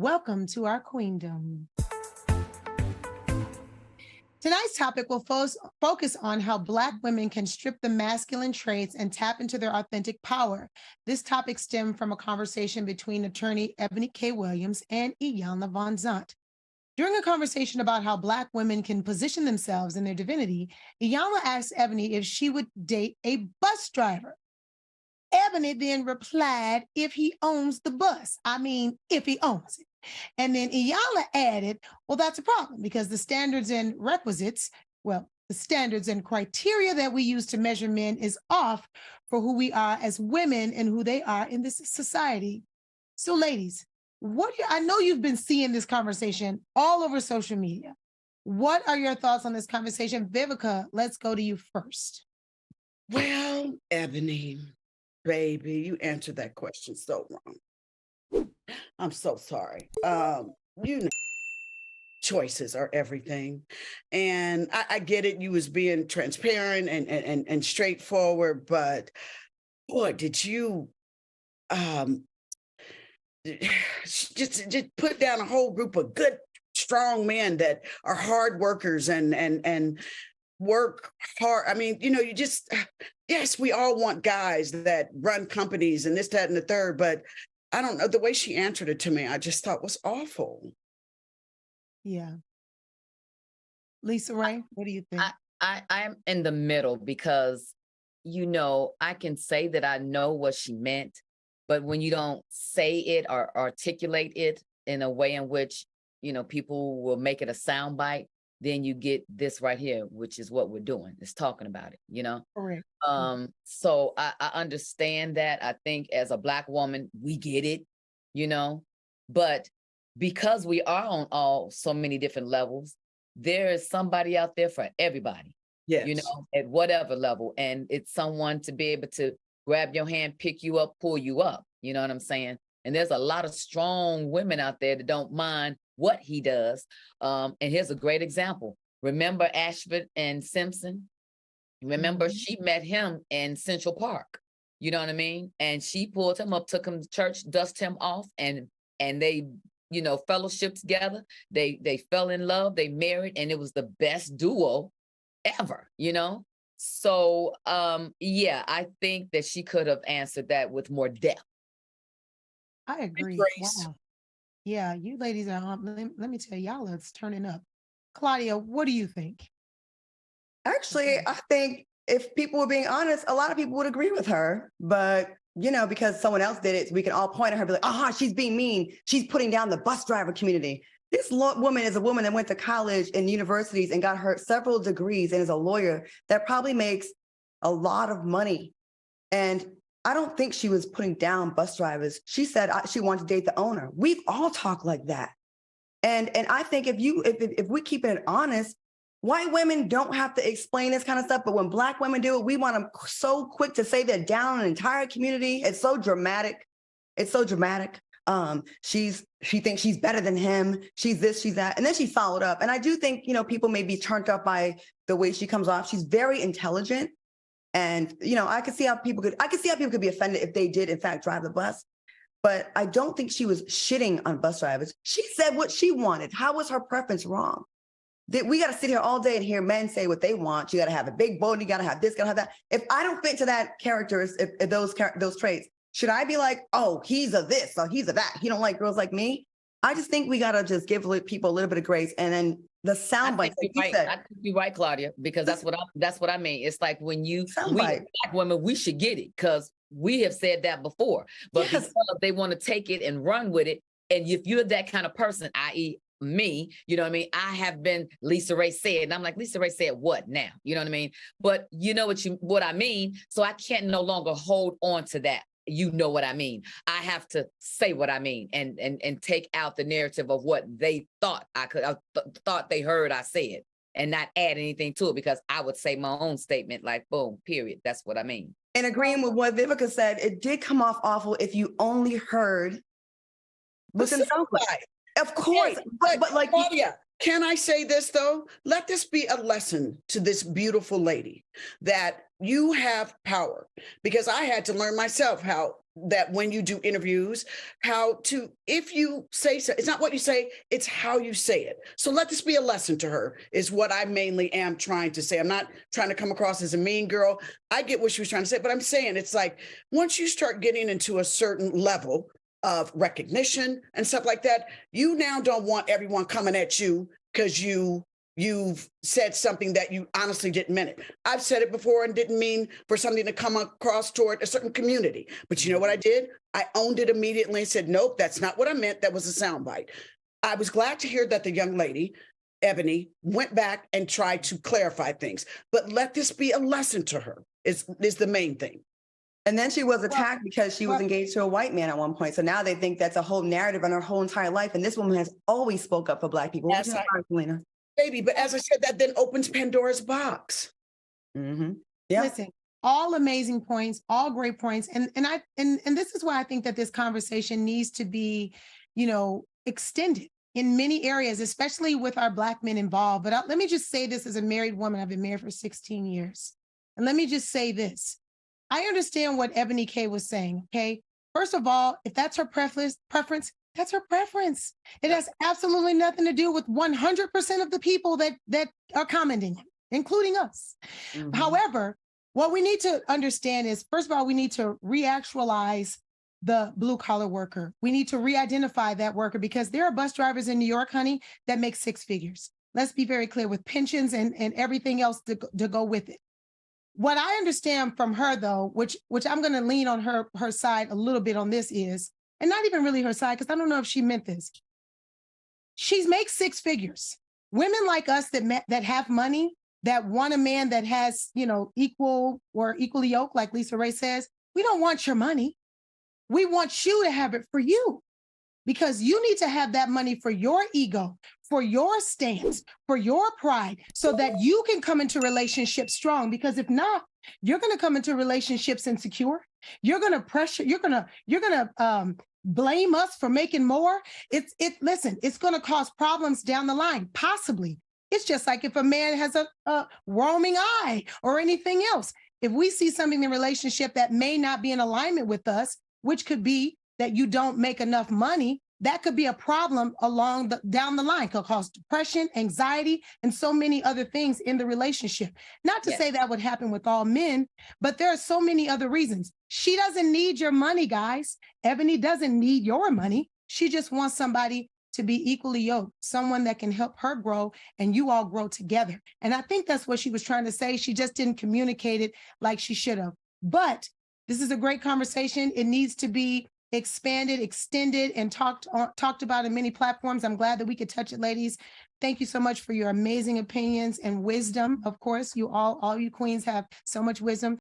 Welcome to our queendom. Tonight's topic will focus on how Black women can strip the masculine traits and tap into their authentic power. This topic stemmed from a conversation between attorney Ebony K. Williams and Iyanli Von Zant. During a conversation about how Black women can position themselves in their divinity, Iyanli asked Ebony if she would date a bus driver. Ebony then replied, if he owns the bus. I mean, if he owns it. And then Iyanli added, well, that's a problem because the standards and criteria that we use to measure men is off for who we are as women and who they are in this society. So ladies, I know you've been seeing this conversation all over social media. What are your thoughts on this conversation? Vivica, let's go to you first. Well, Ebony, baby, you answered that question so wrong. I'm so sorry. Choices are everything. And I get it. You was being transparent and straightforward, but boy, did you just put down a whole group of good, strong men that are hard workers and work hard. I mean, yes, we all want guys that run companies and this, that, and the third, but I don't know, the way she answered it to me, I just thought was awful. Yeah. Lisa Ray, what do you think? I'm in the middle because, I can say that I know what she meant, but when you don't say it or articulate it in a way in which, people will make it a soundbite, then you get this right here, which is what we're doing, is talking about it, Correct. So I understand that. I think as a Black woman, we get it, but because we are on so many different levels, there is somebody out there for everybody, yes. At whatever level. And it's someone to be able to grab your hand, pick you up, pull you up. You know what I'm saying? And there's a lot of strong women out there that don't mind what he does. And here's a great example. Remember Ashford and Simpson? Remember, she met him in Central Park. You know what I mean? And she pulled him up, took him to church, dusted him off, and they, fellowship together. They fell in love, they married, and it was the best duo ever, So, I think that she could have answered that with more depth. I agree. Wow. Yeah, you ladies are on. Let me tell y'all, it's turning up. Claudia, what do you think? Actually, I think if people were being honest, a lot of people would agree with her. But, because someone else did it, we can all point at her and be like, she's being mean. She's putting down the bus driver community. This woman is a woman that went to college and universities and got her several degrees and is a lawyer that probably makes a lot of money. And I don't think she was putting down bus drivers. She said she wanted to date the owner. We've all talked like that. And I think if we keep it honest, white women don't have to explain this kind of stuff. But when Black women do it, we want them so quick to say they're down an entire community. It's so dramatic. She thinks she's better than him. She's this, she's that. And then she followed up. And I do think, people may be turned up by the way she comes off. She's very intelligent. And, I could see how people could be offended if they did, in fact, drive the bus. But I don't think she was shitting on bus drivers. She said what she wanted. How was her preference wrong? We got to sit here all day and hear men say what they want. You got to have a big boat. You got to have this, got to have that. If I don't fit to that characters, if those traits, should I be like, oh, he's a this or he's a that? He don't like girls like me? I just think we got to just give people a little bit of grace. And then the sound bites. I think you're right, Claudia, because that's what I mean. It's like when we Black women, we should get it because we have said that before. But because they want to take it and run with it. And if you're that kind of person, i.e., me, you know what I mean? I have been Lisa Ray said, and I'm like, Lisa Ray said what now? You know what I mean? But you know what I mean? So I can't no longer hold on to that. You know what I mean? I have to say what I mean and take out the narrative of what they thought thought they heard I said and not add anything to it because I would say my own statement like, boom, period. That's what I mean. And agreeing with what Vivica said, it did come off awful if you only heard what's in the soundbite. Of course, but like Claudia, Can I say this though? Let this be a lesson to this beautiful lady that you have power, because I had to learn myself how that when you do interviews, how to, if you say so, it's not what you say, it's how you say it. So let this be a lesson to her is what I mainly am trying to say. I'm not trying to come across as a mean girl. I get what she was trying to say, but I'm saying it's like, once you start getting into a certain level of recognition and stuff like that, you now don't want everyone coming at you because you've said something that you honestly didn't mean it. I've said it before and didn't mean for something to come across toward a certain community. But you know what I did? I owned it immediately and said, nope, that's not what I meant. That was a soundbite. I was glad to hear that the young lady, Ebony, went back and tried to clarify things. But let this be a lesson to her is the main thing. And then she was attacked because she was engaged to a white man at one point. So now they think that's a whole narrative in her whole entire life. And this woman has always spoke up for Black people. That's right. Baby, but as I said, that then opens Pandora's box. Mm-hmm. Yeah. Listen, all amazing points, all great points. And this is why I think that this conversation needs to be, extended in many areas, especially with our Black men involved. But let me just say this as a married woman. I've been married for 16 years. And let me just say this. I understand what Ebony K was saying, okay? First of all, if that's her preference, that's her preference. It has absolutely nothing to do with 100% of the people that are commenting, including us. Mm-hmm. However, what we need to understand is, first of all, we need to reactualize the blue collar worker. We need to re-identify that worker, because there are bus drivers in New York, honey, that make six figures. Let's be very clear, with pensions and everything else to go with it. What I understand from her, though, which I'm going to lean on her side a little bit on this is, and not even really her side, because I don't know if she meant this. She makes six figures. Women like us that have money, that want a man that has, equal or equally yoked, like Lisa Ray says, we don't want your money. We want you to have it for you, because you need to have that money for your ego, for your stance, for your pride, so that you can come into relationships strong. Because if not, you're going to come into relationships insecure. You're going to pressure. You're going to blame us for making more. Listen, it's going to cause problems down the line, possibly. It's just like if a man has a roaming eye or anything else. If we see something in the relationship that may not be in alignment with us, which could be that you don't make enough money, that could be a problem down the line. Could cause depression, anxiety, and so many other things in the relationship. Not to say that would happen with all men, but there are so many other reasons. She doesn't need your money, guys. Ebony doesn't need your money. She just wants somebody to be equally yoked, someone that can help her grow and you all grow together. And I think that's what she was trying to say. She just didn't communicate it like she should have. But this is a great conversation. It needs to be expanded, extended, and talked about in many platforms. I'm glad that we could touch it, ladies. Thank you so much for your amazing opinions and wisdom. Of course, all you queens have so much wisdom.